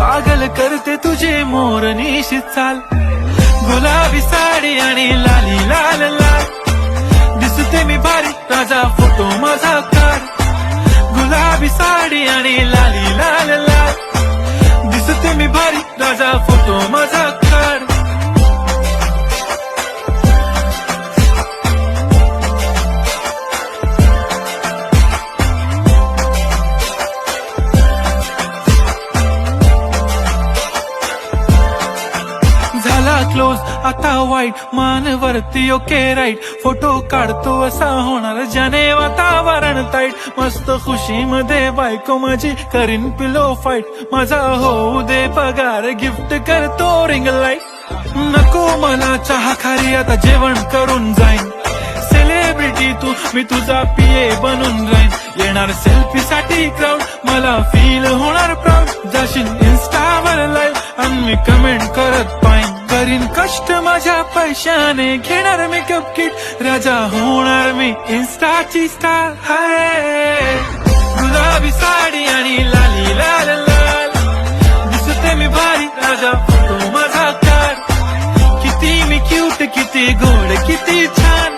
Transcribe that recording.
पागल करते तुझे मोरनीशी चाल, गुलाबी साडी आणि लाली लाल लाल, दिसते मी भारी राजा फोटो माझा काढ, गुलाबी साडी आणि लाली लाल लाल, दिसते मी भारी राजा फोटो माझा काढ. झाला क्लोज आता वाईट, मान वरती ओके राईट, फोटो काढतो असा होणार ज्याने वातावरण ताईट, मस्त खुशी मध्ये बायको माझी करीन पिलो फाईट, माझा होऊ दे पगार गिफ्ट करतो रिंग लाईट, नको मला चहा खारी आता जेवण करून जाईन, सेलिब्रिटी तू मी तुझा पीए बनून राहीन, येणार सेल्फी साठी क्राऊड मला फील होणार प्राऊड, जाशील इन्स्टावर लाईव्ह आणि मी कमेंट करत पाईन, करीन कष्ट माझ्या पैशाने घेणार मेकअप किट, राजा होणार मी इन्स्टाची स्टार. हाय गुलाबी साडी आणि लाली लाल लाल, दिसते मी भारी राजा फोटो माझा काढ, किती मी क्यूट किती गोड किती छान,